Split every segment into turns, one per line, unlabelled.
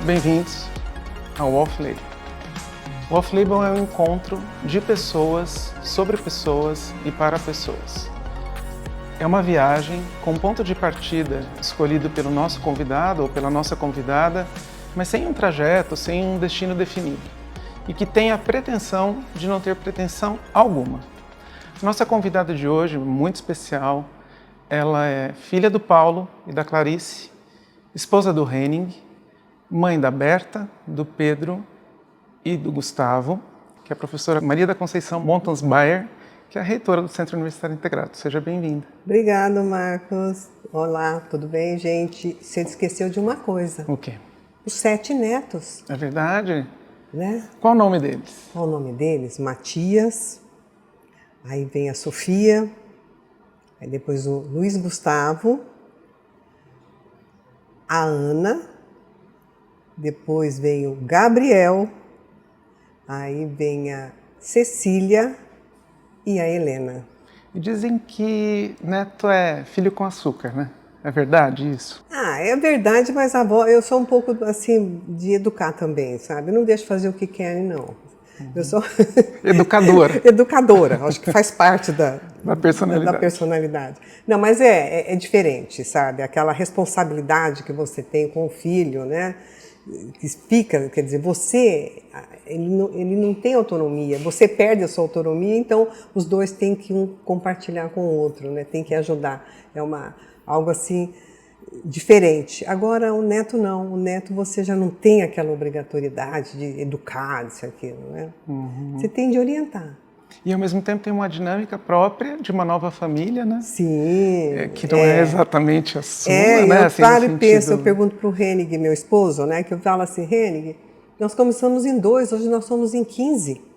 Bem-vindos ao Off Label. O Off Label é um encontro de pessoas, sobre pessoas e para pessoas. É uma viagem com um ponto de partida escolhido pelo nosso convidado ou pela nossa convidada, mas sem um trajeto, sem um destino definido, e que tem a pretensão de não ter pretensão alguma. Nossa convidada de hoje, muito especial, ela é filha do Paulo e da Clarice, esposa do Henning, mãe da Berta, do Pedro e do Gustavo, que é a professora Maria da Conceição Montans-Bayer, que é a reitora do Centro Universitário Integrado. Seja bem-vinda.
Obrigado, Marcos. Olá, tudo bem, gente? Você esqueceu de uma coisa.
O quê?
Os 7 netos.
É verdade?
Né?
Qual o nome deles?
Qual o nome deles? Matias, aí vem a Sofia, aí depois o Luiz Gustavo, a Ana, depois vem o Gabriel, aí vem a Cecília e a Helena.
E dizem que neto é filho com açúcar, né? É verdade isso?
É verdade, mas a avó, eu sou um pouco assim de educar também, sabe? Não deixo fazer o que querem, não. Eu sou
Educadora.
Educadora, acho que faz parte da
personalidade.
Não, mas é diferente, sabe? Aquela responsabilidade que você tem com o filho, né? Que fica, quer dizer, ele não tem autonomia, você perde a sua autonomia, então os dois têm que um compartilhar com o outro, né? Tem que ajudar. É algo assim diferente. Agora o neto não, o neto você já não tem aquela obrigatoriedade de educar, isso e aquilo, né?
Uhum.
Você tem de orientar.
E ao mesmo tempo tem uma dinâmica própria de uma nova família, né?
Sim.
Que não é exatamente a sua, né?
Eu
assim,
paro e penso, eu pergunto para o Henning, meu esposo, né? Que eu falo assim, Henning, nós começamos em 2, hoje nós somos em 15.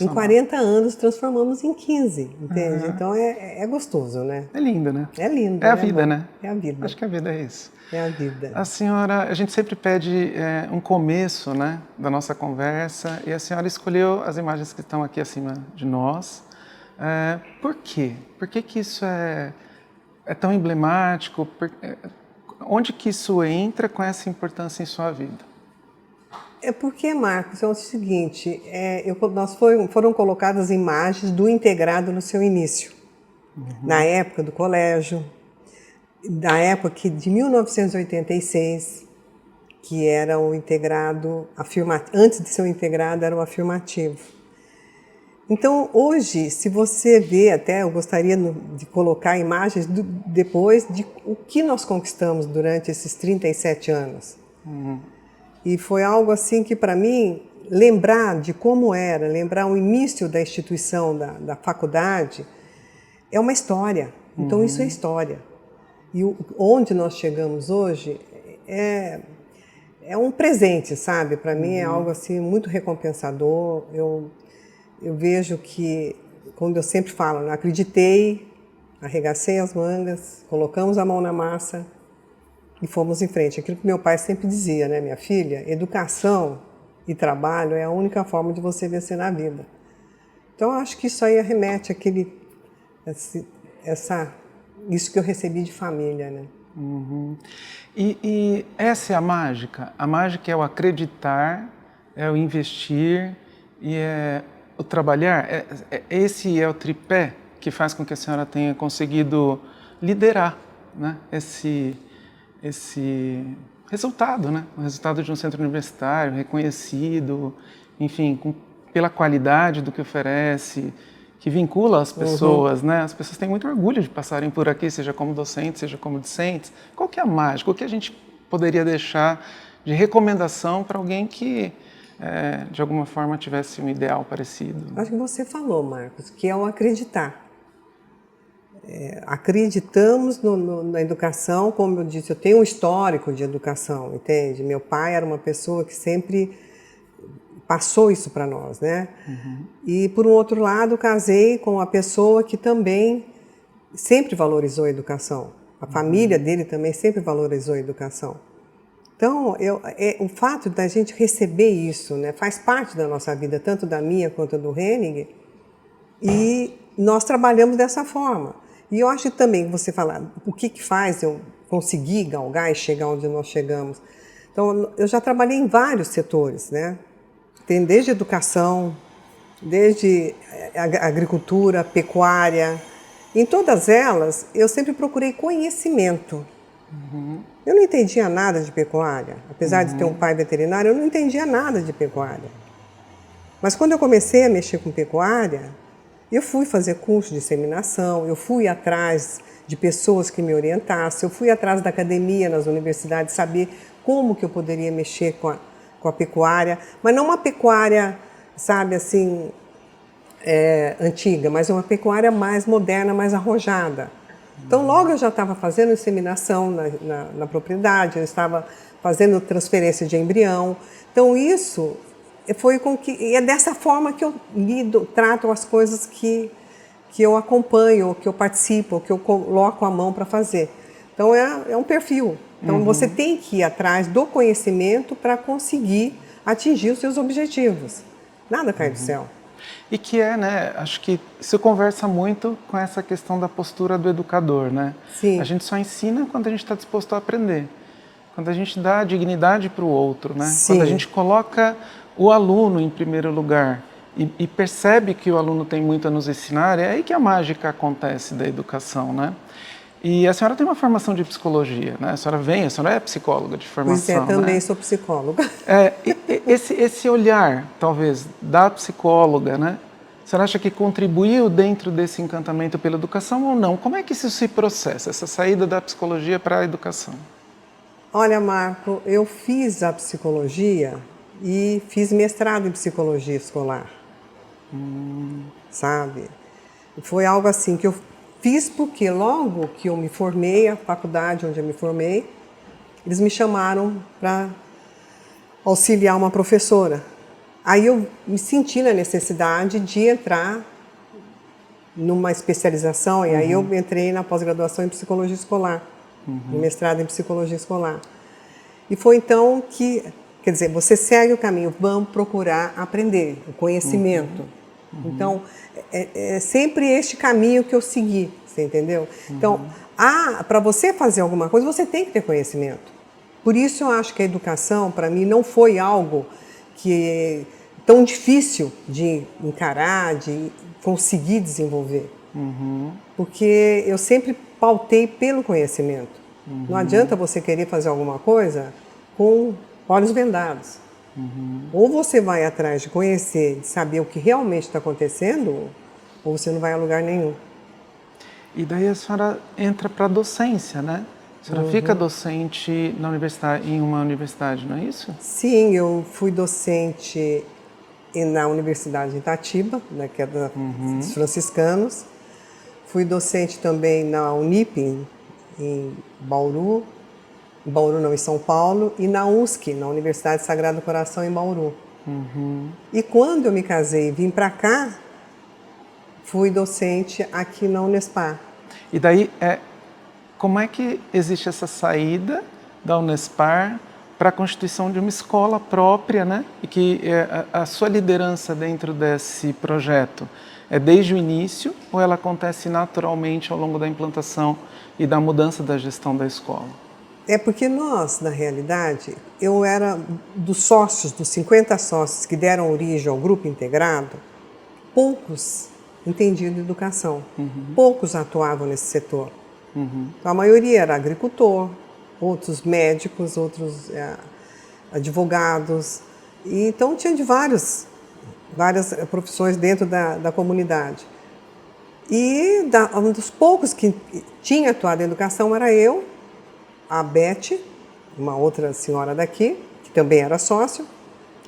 Em 40 anos transformamos em 15, entende? Então é gostoso, né?
É lindo, né?
É lindo.
É a vida, né?
É a vida.
Acho que a vida é isso.
É a vida.
A senhora, a gente sempre pede um começo, né, da nossa conversa, e a senhora escolheu as imagens que estão aqui acima de nós. Por quê? Por que isso é tão emblemático? Onde que isso entra com essa importância em sua vida?
É porque, Marcos, é o seguinte, foram colocadas imagens do integrado no seu início, na época do colégio, da época de 1986, que era o integrado afirmativo, antes de ser o integrado era o afirmativo. Então, hoje, se você vê, até eu gostaria de colocar imagens depois de o que nós conquistamos durante esses 37 anos. E foi algo assim que, para mim, lembrar de como era, lembrar o início da instituição, da faculdade, é uma história. Então, isso é história. E onde nós chegamos hoje é um presente, sabe? Para mim é algo assim muito recompensador. Eu vejo que, como eu sempre falo, né? Acreditei, arregacei as mangas, colocamos a mão na massa e fomos em frente. Aquilo que meu pai sempre dizia, né, minha filha? Educação e trabalho é a única forma de você vencer na vida. Então, eu acho que isso aí remete isso que eu recebi de família, né?
E essa é a mágica? A mágica é o acreditar, é o investir e é o trabalhar? Esse é o tripé que faz com que a senhora tenha conseguido liderar, né, esse resultado, né? O resultado de um centro universitário reconhecido, enfim, pela qualidade do que oferece, que vincula as pessoas, né? As pessoas têm muito orgulho de passarem por aqui, seja como docentes, seja como discentes. Qual que é a mágica? O que a gente poderia deixar de recomendação para alguém que, de alguma forma, tivesse um ideal parecido?
Acho que você falou, Marcos, que é o acreditar. Acreditamos na educação, como eu disse, eu tenho um histórico de educação, entende? Meu pai era uma pessoa que sempre passou isso para nós, né? E, por um outro lado, casei com uma pessoa que também sempre valorizou a educação. A família dele também sempre valorizou a educação. Então, o fato da gente receber isso, né, faz parte da nossa vida, tanto da minha quanto do Henning, e nós trabalhamos dessa forma. E eu acho que também, você falar, o que faz eu conseguir galgar e chegar onde nós chegamos? Então, eu já trabalhei em vários setores, né? Tem desde educação, desde agricultura, pecuária. Em todas elas, eu sempre procurei conhecimento. Eu não entendia nada de pecuária. Apesar de ter um pai veterinário, eu não entendia nada de pecuária. Mas quando eu comecei a mexer com pecuária, eu fui fazer curso de inseminação, eu fui atrás de pessoas que me orientassem, eu fui atrás da academia, nas universidades, saber como que eu poderia mexer com a pecuária, mas não uma pecuária, sabe, assim, antiga, mas uma pecuária mais moderna, mais arrojada. Então, logo eu já estava fazendo inseminação na propriedade, eu estava fazendo transferência de embrião. Então, isso foi com que... E é dessa forma que eu trato as coisas que eu acompanho, que eu participo, que eu coloco a mão para fazer. Então, é um perfil. Então, você tem que ir atrás do conhecimento para conseguir atingir os seus objetivos. Nada cai do céu.
E que né, acho que isso conversa muito com essa questão da postura do educador, né?
Sim.
A gente só ensina quando a gente está disposto a aprender. Quando a gente dá dignidade para o outro, né?
Sim.
Quando a gente coloca o aluno em primeiro lugar e percebe que o aluno tem muito a nos ensinar, é aí que a mágica acontece da educação, né? E a senhora tem uma formação de psicologia, né? A senhora é psicóloga de formação,
Pois é, também
né?
sou psicóloga.
Esse olhar, talvez, da psicóloga, né? A senhora acha que contribuiu dentro desse encantamento pela educação ou não? Como é que isso se processa, essa saída da psicologia para a educação?
Olha, Marco, eu fiz a psicologia e fiz mestrado em psicologia escolar. Sabe? Foi algo assim que eu fiz porque logo que eu me formei, a faculdade onde eu me formei, eles me chamaram para auxiliar uma professora. Aí eu me senti na necessidade de entrar numa especialização, e aí eu entrei na pós-graduação em psicologia escolar, no mestrado em psicologia escolar. E foi então que, quer dizer, você segue o caminho, vamos procurar aprender, o conhecimento. Então, é sempre este caminho que eu segui, você entendeu? Então, para você fazer alguma coisa, você tem que ter conhecimento. Por isso eu acho que a educação, para mim, não foi algo que tão difícil de encarar, de conseguir desenvolver. Porque eu sempre pautei pelo conhecimento. Não adianta você querer fazer alguma coisa com olhos vendados. Ou você vai atrás de conhecer, de saber o que realmente está acontecendo, ou você não vai a lugar nenhum.
E daí a senhora entra para a docência, né? A senhora fica docente na universidade, em uma universidade, não é isso?
Sim, eu fui docente na Universidade de Itatiba, né, que é dos franciscanos. Fui docente também na Unip, em Bauru. Em Bauru não, em São Paulo. E na USC, na Universidade Sagrado Coração, em Bauru. E quando eu me casei e vim para cá, fui docente aqui na Unespar.
E daí, como é que existe essa saída da Unespar para a constituição de uma escola própria, né? E que a sua liderança dentro desse projeto é desde o início ou ela acontece naturalmente ao longo da implantação e da mudança da gestão da escola?
É porque nós, na realidade, eu era dos sócios, dos 50 sócios que deram origem ao grupo integrado, poucos entendiam de educação, poucos atuavam nesse setor. Então, a maioria era agricultor, outros médicos, outros advogados. E, então, tinha de várias profissões dentro da comunidade. E um dos poucos que tinha atuado em educação era eu, a Beth, uma outra senhora daqui, que também era sócio,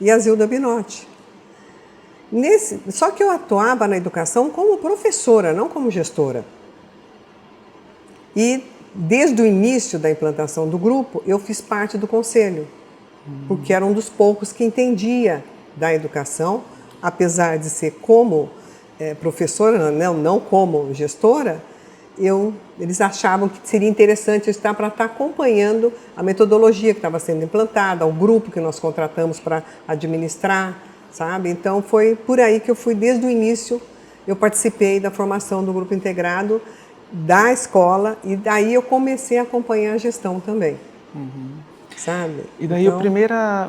e a Zilda Binotti. Só que eu atuava na educação como professora, não como gestora. E desde o início da implantação do grupo, eu fiz parte do conselho, porque era um dos poucos que entendia da educação, apesar de ser como professora, não como gestora, eles achavam que seria interessante eu estar para estar acompanhando a metodologia que estava sendo implantada, o grupo que nós contratamos para administrar, sabe? Então foi por aí que eu fui desde o início, eu participei da formação do grupo integrado da escola e daí eu comecei a acompanhar a gestão também. sabe?
E daí
Então,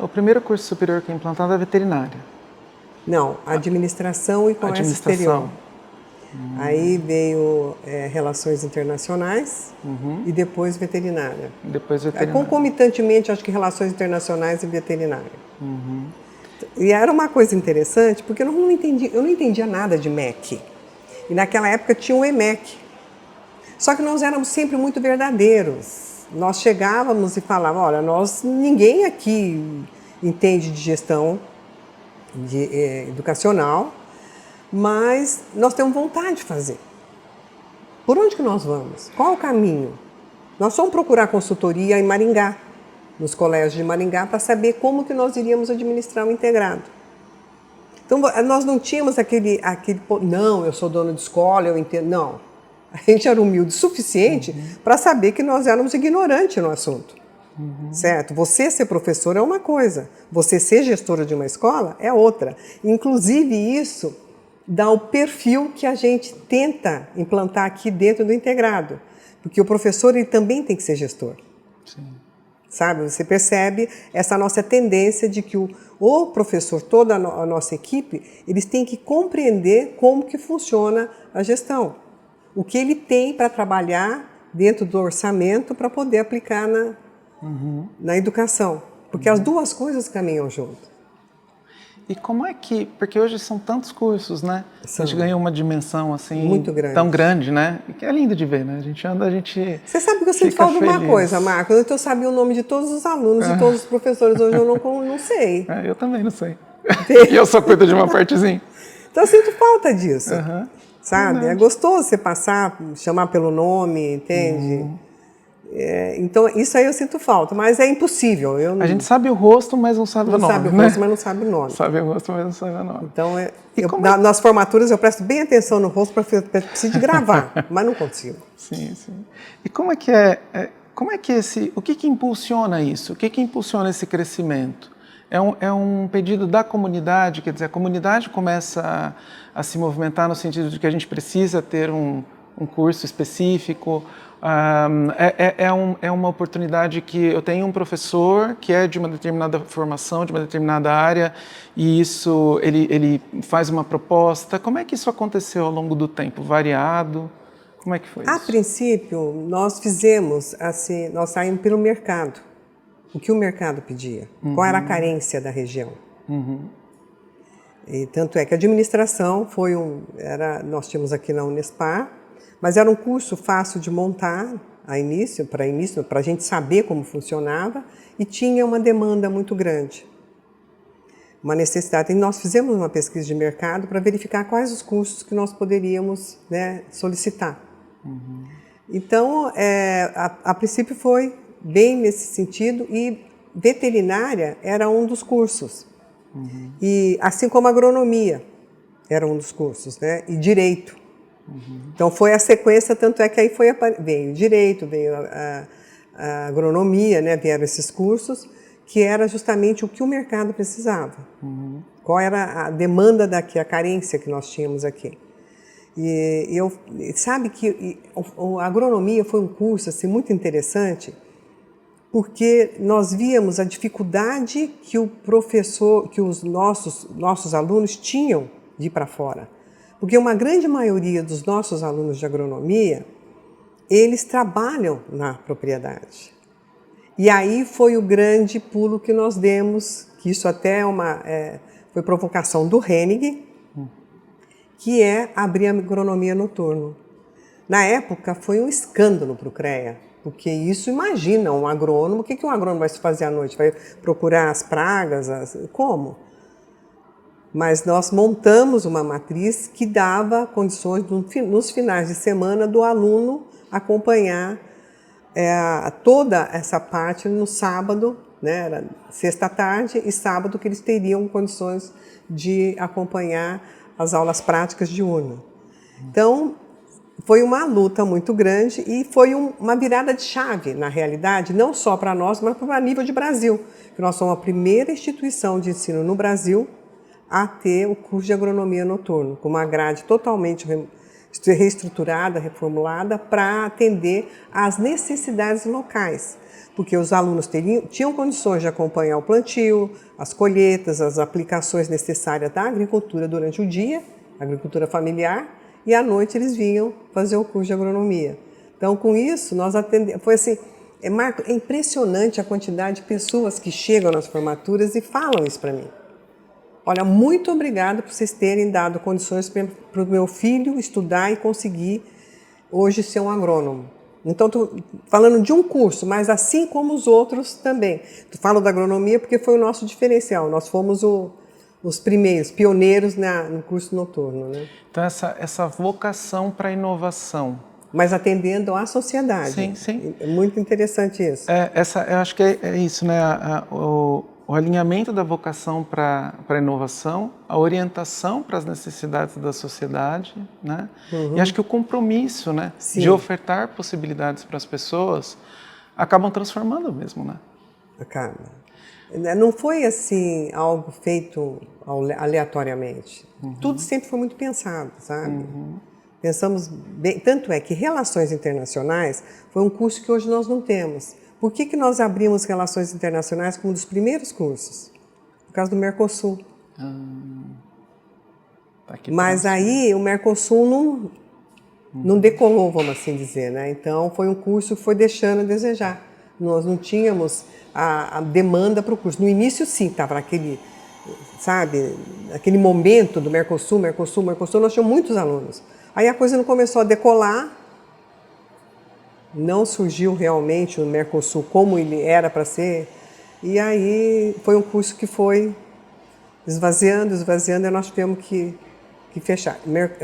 o primeiro curso superior que é implantado é veterinária.
não, administração e comércio exterior.
Administração.
Aí veio relações internacionais e depois veterinária.
Depois
Aí,
veterinária.
concomitantemente, acho que relações internacionais e veterinária. E era uma coisa interessante, porque eu não entendia nada de MEC. E naquela época tinha o EMEC. Só que nós éramos sempre muito verdadeiros. Nós chegávamos e falávamos, olha, ninguém aqui entende de gestão educacional, mas nós temos vontade de fazer. Por onde que nós vamos? Qual o caminho? Nós fomos procurar consultoria em Maringá, nos colégios de Maringá, para saber como que nós iríamos administrar o integrado. Então, nós não tínhamos aquele não, eu sou dono de escola, eu entendo. Não. A gente era humilde o suficiente para saber que nós éramos ignorantes no assunto. Certo? Você ser professor é uma coisa, você ser gestora de uma escola é outra. Inclusive, isso dá o perfil que a gente tenta implantar aqui dentro do integrado. Porque o professor ele também tem que ser gestor.
Sim.
Sabe? Você percebe essa nossa tendência de que o professor, toda a nossa equipe, eles têm que compreender como que funciona a gestão. O que ele tem para trabalhar dentro do orçamento para poder aplicar na educação. Porque as duas coisas caminham junto.
E como é que... Porque hoje são tantos cursos, né? A gente ganhou uma dimensão assim...
Muito grande.
Tão grande, né? E que é lindo de ver, né? A gente anda, a gente...
Você sabe que eu sempre falo de uma coisa, Marcos. Eu sabia o nome de todos os alunos e todos os professores. Hoje eu não sei.
Eu também não sei. E eu só cuido de uma partezinha.
Então eu sinto falta disso. Sabe?
Verdade.
É gostoso você passar, chamar pelo nome, entende? Então, isso aí eu sinto falta, mas é impossível.
A gente sabe o rosto, mas não sabe o nome.
Não sabe o rosto, mas não sabe o nome.
Sabe o rosto, mas não sabe o nome.
Então, nas formaturas eu presto bem atenção no rosto para preciso gravar, mas não consigo.
Sim, sim. E como é que o que impulsiona isso? O que impulsiona esse crescimento? É um pedido da comunidade, quer dizer, a comunidade começa a se movimentar no sentido de que a gente precisa ter um curso específico. É uma oportunidade que eu tenho um professor que é de uma determinada formação, de uma determinada área, e isso ele faz uma proposta. Como é que isso aconteceu ao longo do tempo? Variado? Como é que foi isso?
A princípio, nós fizemos assim, nós saímos pelo mercado. O que o mercado pedia? Qual era a carência da região? E tanto é que a administração nós tínhamos aqui na Unespar, mas era um curso fácil de montar para a gente saber como funcionava, e tinha uma demanda muito grande, uma necessidade. E nós fizemos uma pesquisa de mercado para verificar quais os cursos que nós poderíamos, né, solicitar. Então, a princípio foi bem nesse sentido, e veterinária era um dos cursos. E assim como agronomia era um dos cursos, né, e direito. Então foi a sequência, tanto é que aí veio direito, veio a agronomia, né, vieram esses cursos, que era justamente o que o mercado precisava. Qual era a demanda daqui, a carência que nós tínhamos aqui. Sabe que a agronomia foi um curso assim, muito interessante, porque nós víamos a dificuldade que que os nossos alunos tinham de ir para fora. Porque uma grande maioria dos nossos alunos de agronomia, eles trabalham na propriedade. E aí foi o grande pulo que nós demos, que isso até foi provocação do Hennig, que é abrir a agronomia noturno. Na época foi um escândalo para o CREA, porque isso, imagina, um agrônomo, o que um agrônomo vai se fazer à noite? Vai procurar as pragas? Como? Mas nós montamos uma matriz que dava condições, nos finais de semana, do aluno acompanhar toda essa parte no sábado, né? Era sexta à tarde e sábado, que eles teriam condições de acompanhar as aulas práticas diurnas. Então, foi uma luta muito grande e foi uma virada de chave, na realidade, não só para nós, mas para nível de Brasil. Que nós somos a primeira instituição de ensino no Brasil a ter o curso de agronomia noturno, com uma grade totalmente reestruturada, reformulada, para atender às necessidades locais. porque os alunos tinham condições de acompanhar o plantio, as colheitas, as aplicações necessárias da agricultura durante o dia, agricultura familiar, e à noite eles vinham fazer o curso de agronomia. Então, com isso, nós atendemos. Foi assim, Marco, é impressionante a quantidade de pessoas que chegam nas formaturas e falam isso para mim. Olha, muito obrigada por vocês terem dado condições para o meu filho estudar e conseguir hoje ser um agrônomo. Então, estou falando de um curso, mas assim como os outros também. Falo da agronomia porque foi o nosso diferencial. Nós fomos os primeiros, pioneiros no curso noturno, né?
Então, essa vocação para a inovação.
Mas atendendo à sociedade.
Sim, sim.
É muito interessante isso.
Eu acho que é isso, né? O alinhamento da vocação para a inovação, a orientação para as necessidades da sociedade, né? E acho que o compromisso, né, de ofertar possibilidades para as pessoas acabam transformando mesmo, né?
Acaba. Não foi assim algo feito aleatoriamente. Tudo sempre foi muito pensado, sabe? Pensamos bem, tanto é que Relações Internacionais foi um curso que hoje nós não temos. Por que nós abrimos Relações Internacionais como um dos primeiros cursos? Por causa do Mercosul. Mas aí o Mercosul não decolou, vamos assim dizer, né? Então foi um curso que foi deixando a desejar. Nós não tínhamos a demanda para o curso. No início sim, estava aquele, sabe, aquele momento do Mercosul, nós tínhamos muitos alunos. Aí a coisa não começou a decolar, não surgiu realmente o Mercosul como ele era para ser, e aí foi um curso que foi esvaziando, e nós tivemos que fechar.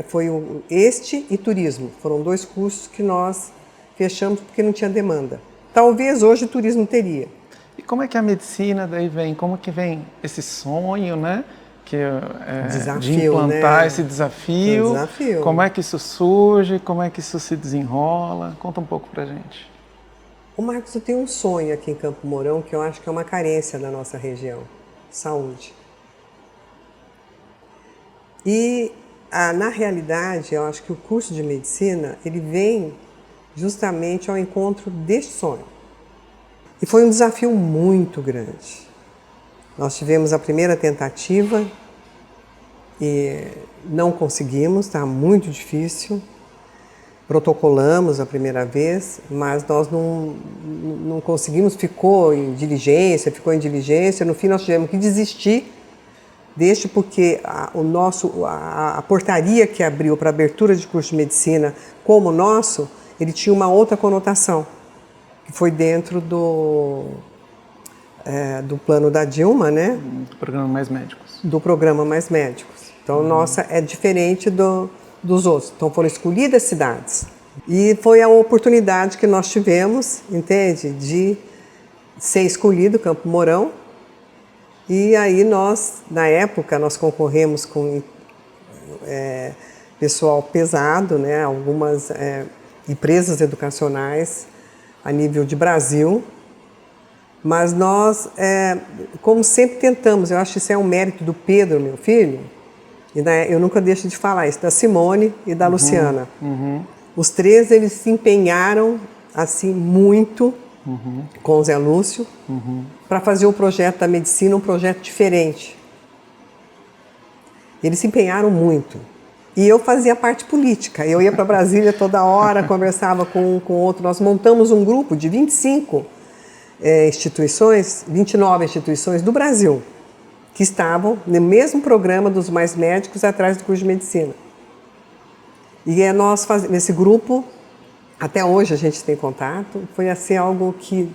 Foi este e turismo, foram 2 cursos que nós fechamos porque não tinha demanda. Talvez hoje o turismo teria.
E como é que a medicina daí vem? Como que vem esse sonho, né? De implantar, né? Esse desafio. Como é que isso surge? Como é que isso se desenrola? Conta um pouco pra gente.
O Marcos, eu tenho um sonho aqui em Campo Mourão que eu acho que é uma carência da nossa região: saúde. E na realidade, eu acho que o curso de medicina ele vem justamente ao encontro deste sonho. E foi um desafio muito grande. Nós tivemos a primeira tentativa e não conseguimos, está muito difícil. Protocolamos a primeira vez, mas nós não conseguimos, ficou em diligência. No fim nós tivemos que desistir porque a portaria que abriu para abertura de curso de medicina como o nosso, ele tinha uma outra conotação, que foi dentro do plano da Dilma, né?
Do programa Mais Médicos.
Do programa Mais Médicos. Então, nossa é diferente dos outros. Então, foram escolhidas cidades. E foi a oportunidade que nós tivemos, entende? De ser escolhido Campo Mourão. E aí na época, nós concorremos com pessoal pesado, né? Algumas empresas educacionais a nível de Brasil. Mas nós, como sempre tentamos, eu acho que isso é um mérito do Pedro, meu filho, e eu nunca deixo de falar isso, da Simone e da Luciana. Os 3, eles se empenharam assim muito com o Zé Lúcio para fazer o projeto da medicina um projeto diferente. Eles se empenharam muito. E eu fazia parte política, eu ia para Brasília toda hora, conversava com outro. Nós montamos um grupo de 29 instituições do Brasil, que estavam no mesmo programa dos Mais Médicos atrás do curso de medicina. E nós nesse grupo, até hoje a gente tem contato, foi assim algo que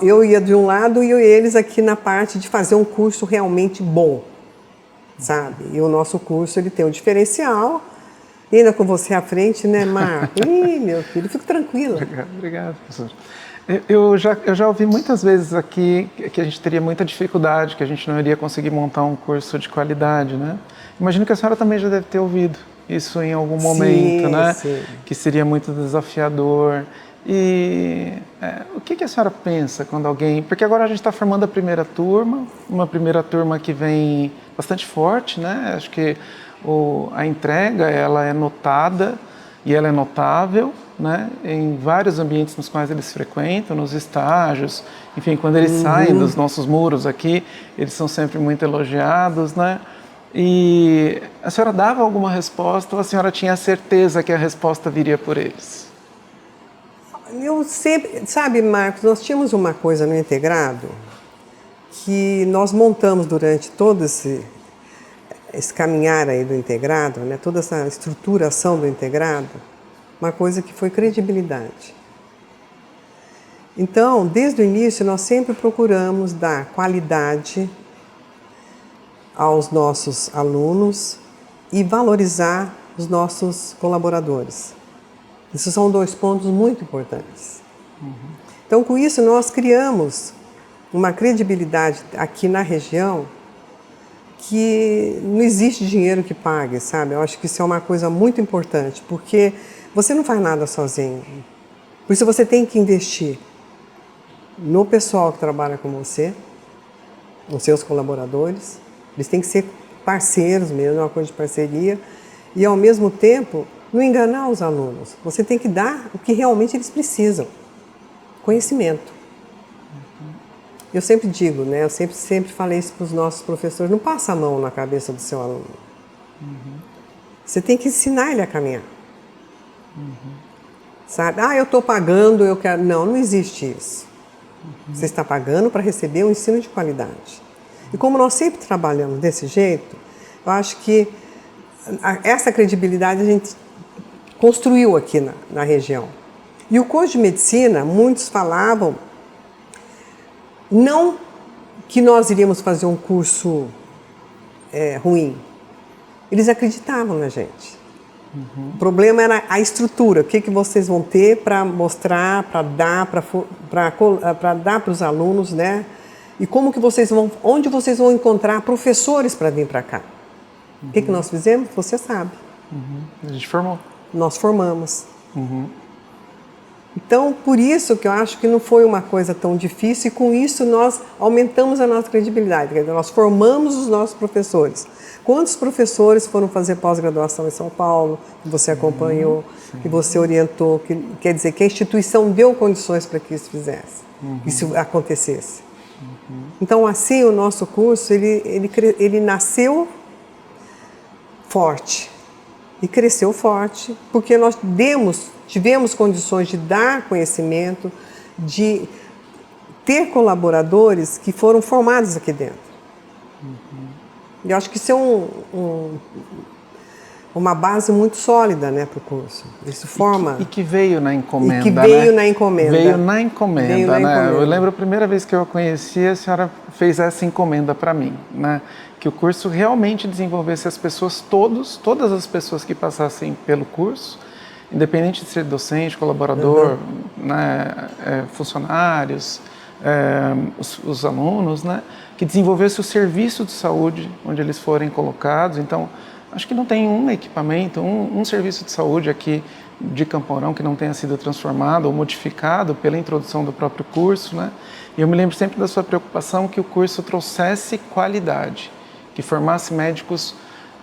eu ia de um lado e eles aqui na parte de fazer um curso realmente bom, sabe? E o nosso curso ele tem um diferencial, e ainda com você à frente, né, Marco? Ih, meu filho, fico tranquila.
Obrigado, professor. Eu já ouvi muitas vezes aqui que a gente teria muita dificuldade, que a gente não iria conseguir montar um curso de qualidade, né? Imagino que a senhora também já deve ter ouvido isso em algum momento, né?
Sim.
Que seria muito desafiador. E o que a senhora pensa quando alguém... Porque agora a gente está formando a primeira turma, uma primeira turma que vem bastante forte, né? Acho que a entrega ela é notada e ela é notável. né, em vários ambientes nos quais eles frequentam, nos estágios, enfim, quando eles saem dos nossos muros aqui, eles são sempre muito elogiados, né? E a senhora dava alguma resposta ou a senhora tinha certeza que a resposta viria por eles?
Eu sempre, sabe, Marcos, nós tínhamos uma coisa no integrado que nós montamos durante todo esse caminhar aí do integrado, né, toda essa estruturação do integrado, uma coisa que foi credibilidade. Então, desde o início, nós sempre procuramos dar qualidade aos nossos alunos e valorizar os nossos colaboradores. Esses são 2 pontos muito importantes. Então, com isso, nós criamos uma credibilidade aqui na região que não existe dinheiro que pague, sabe? Eu acho que isso é uma coisa muito importante, porque você não faz nada sozinho. Por isso você tem que investir no pessoal que trabalha com você, nos seus colaboradores. Eles têm que ser parceiros mesmo, uma coisa de parceria. E, ao mesmo tempo, não enganar os alunos. Você tem que dar o que realmente eles precisam. Conhecimento. Eu sempre digo, né? Eu sempre falei isso para os nossos professores, não passa a mão na cabeça do seu aluno. Você tem que ensinar ele a caminhar. Sabe? Ah, eu estou pagando, eu quero... Não, não existe isso. Você está pagando para receber um ensino de qualidade. E como nós sempre trabalhamos desse jeito, eu acho que essa credibilidade a gente construiu aqui na região. E o curso de medicina, muitos falavam, não que nós iríamos fazer um curso ruim. Eles acreditavam na gente. O problema era a estrutura, o que vocês vão ter para mostrar, para dar para os alunos, né? E como que onde vocês vão encontrar professores para vir para cá. O que nós fizemos? Você sabe.
A gente formou.
Nós formamos. Então, por isso que eu acho que não foi uma coisa tão difícil e com isso nós aumentamos a nossa credibilidade. Quer dizer, nós formamos os nossos professores. Quantos professores foram fazer pós-graduação em São Paulo, que você acompanhou, que você orientou, quer dizer, que a instituição deu condições para que isso fizesse, isso acontecesse. Então, assim, o nosso curso, ele nasceu forte e cresceu forte, porque nós tivemos condições de dar conhecimento, de ter colaboradores que foram formados aqui dentro. E eu acho que isso é uma base muito sólida, né, para o curso. Isso forma...
E que veio na encomenda,
né? Veio na encomenda.
Veio na encomenda, né? Eu lembro a primeira vez que eu a conheci, a senhora fez essa encomenda para mim, né? Que o curso realmente desenvolvesse as pessoas, todas as pessoas que passassem pelo curso, independente de ser docente, colaborador, né, funcionários, os alunos, né, que desenvolvesse o serviço de saúde onde eles forem colocados. Então, acho que não tem um equipamento, um serviço de saúde aqui de Campo Mourão que não tenha sido transformado ou modificado pela introdução do próprio curso, né? E eu me lembro sempre da sua preocupação que o curso trouxesse qualidade, que formasse médicos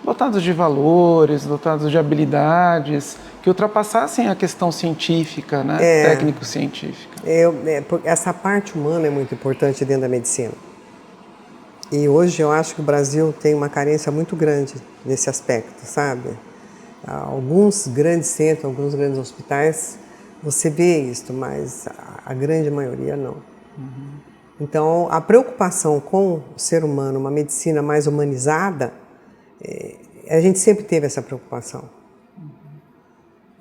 dotados de valores, dotados de habilidades, que ultrapassassem a questão científica, né? Técnico-científica.
Essa parte humana é muito importante dentro da medicina. E hoje eu acho que o Brasil tem uma carência muito grande nesse aspecto, sabe? Alguns grandes centros, alguns grandes hospitais, você vê isso, mas a grande maioria não. Então, a preocupação com o ser humano, uma medicina mais humanizada, a gente sempre teve essa preocupação.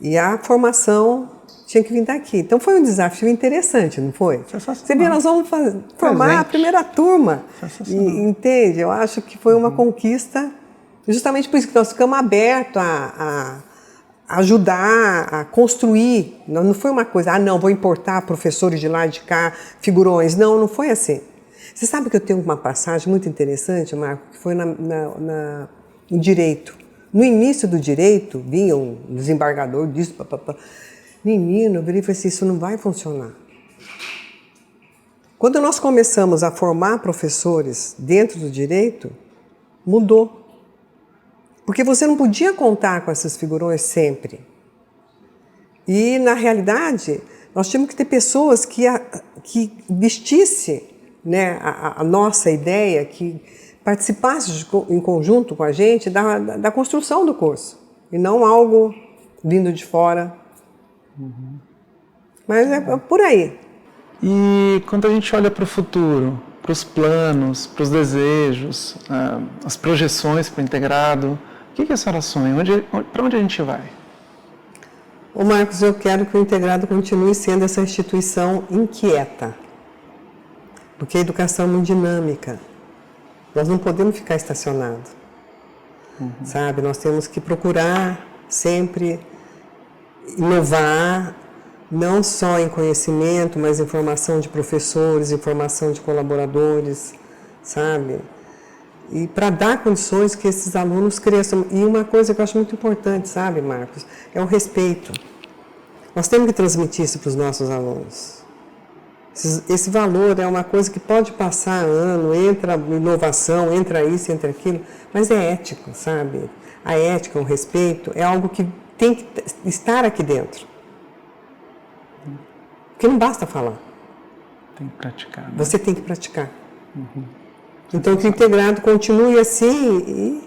E a formação tinha que vir daqui. Então foi um desafio interessante, não foi? Você vê, nós vamos formar a primeira turma. E, entende? Eu acho que foi uma conquista, justamente por isso que nós ficamos abertos a ajudar, a construir. Não foi uma coisa, não, vou importar professores de lá e de cá, figurões. Não, não foi assim. Você sabe que eu tenho uma passagem muito interessante, Marco, que foi no direito. No início do direito, vinha um desembargador disso, papapá. Menino, eu virei e falei assim, isso não vai funcionar. Quando nós começamos a formar professores dentro do direito, mudou. Porque você não podia contar com esses figurões sempre. E, na realidade, nós tínhamos que ter pessoas que vestissem, né, a nossa ideia, que participasse em conjunto com a gente da construção do curso, e não algo vindo de fora. Mas é por aí.
E quando a gente olha para o futuro, para os planos, para os desejos, as projeções para o integrado, o que a senhora sonha? Para onde a gente vai?
Ô Marcos, eu quero que o integrado continue sendo essa instituição inquieta, porque a educação é muito dinâmica. Nós não podemos ficar estacionados, sabe? Nós temos que procurar sempre inovar, não só em conhecimento, mas em formação de professores, em formação de colaboradores, sabe? E para dar condições que esses alunos cresçam. E uma coisa que eu acho muito importante, sabe, Marcos, é o respeito. Nós temos que transmitir isso para os nossos alunos. Esse valor é uma coisa que pode passar ano, entra inovação, entra isso, entra aquilo, mas é ético, sabe? A ética, o respeito, é algo que tem que estar aqui dentro. Porque não basta falar.
Tem que praticar. Né?
Você tem que praticar. Então, que o integrado continue assim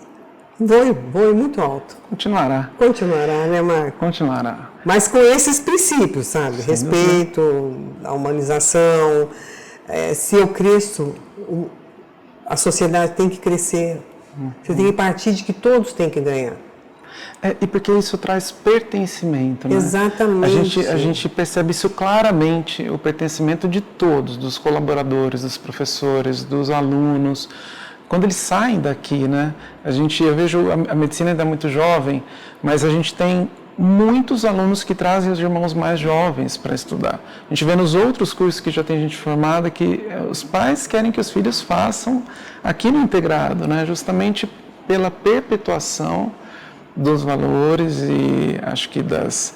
e voe muito alto.
Continuará.
Continuará, né, Marco?
Continuará.
Mas com esses princípios, sabe?
Sim,
respeito, a humanização. Se eu cresço, a sociedade tem que crescer. Você tem que partir de que todos têm que ganhar.
E porque isso traz pertencimento, né?
Exatamente.
A gente percebe isso claramente, o pertencimento de todos, dos colaboradores, dos professores, dos alunos. Quando eles saem daqui, né? Eu vejo a medicina ainda muito jovem, mas a gente tem muitos alunos que trazem os irmãos mais jovens para estudar. A gente vê nos outros cursos que já tem gente formada que os pais querem que os filhos façam aqui no integrado, né? Justamente pela perpetuação dos valores e acho que dos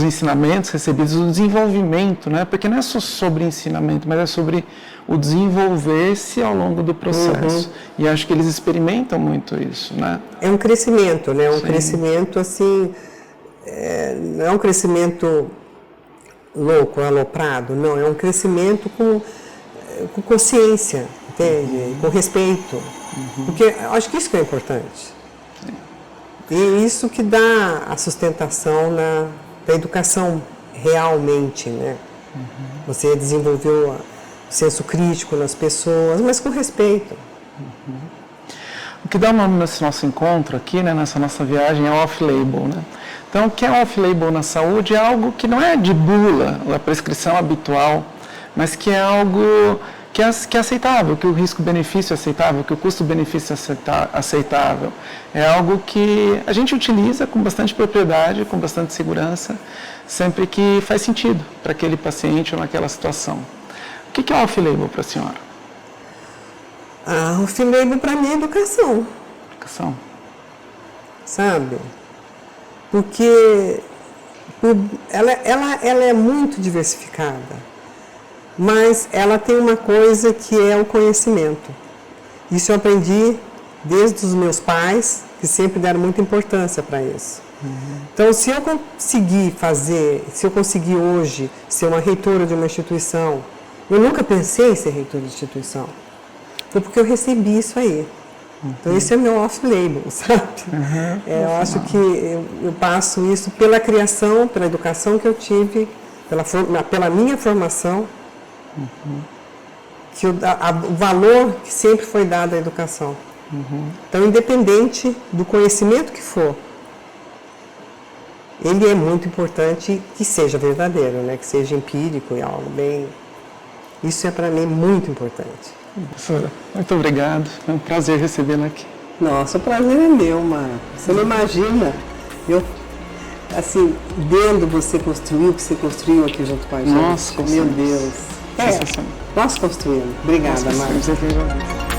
ensinamentos recebidos, do desenvolvimento, né? Porque não é só sobre ensinamento, mas é sobre o desenvolver-se ao longo do processo. E acho que eles experimentam muito isso, né?
É um crescimento, né? Um
Sim.
crescimento assim, não é um crescimento louco, aloprado, não. É um crescimento com consciência, entende? Com respeito. Porque acho que isso que é importante. E isso que dá a sustentação da educação realmente, né? Você desenvolveu o senso crítico nas pessoas, mas com respeito.
O que dá o nome nesse nosso encontro aqui, né, nessa nossa viagem, é off-label, né? Então, o que é off-label na saúde é algo que não é de bula, a prescrição habitual, mas que é algo que é aceitável, que o risco-benefício é aceitável, que o custo-benefício é aceitável. É algo que a gente utiliza com bastante propriedade, com bastante segurança, sempre que faz sentido para aquele paciente ou naquela situação. O que é off-label para a senhora?
Off-label para mim é educação.
Educação.
Sabe? Porque ela é muito diversificada. Mas ela tem uma coisa que é o conhecimento. Isso eu aprendi desde os meus pais, que sempre deram muita importância para isso. Então, se eu conseguir hoje ser uma reitora de uma instituição, eu nunca pensei em ser reitora de instituição. Foi porque eu recebi isso aí. Então, esse é o meu off-label, sabe? Eu acho que eu passo isso pela criação, pela educação que eu tive, pela minha formação, que o valor que sempre foi dado à educação. Então, independente do conhecimento que for, ele é muito importante que seja verdadeiro, né? Que seja empírico e algo bem... Isso é para mim muito importante.
Professora, muito obrigado. É um prazer recebê-la aqui.
Nossa, o prazer é meu, Marco. Você não imagina. Eu, assim, vendo você construir o que você construiu aqui junto com a gente.
Nossa,
meu Deus.
Sensacional.
Nós construímos. Obrigada, Marco.
Eu que agradeço.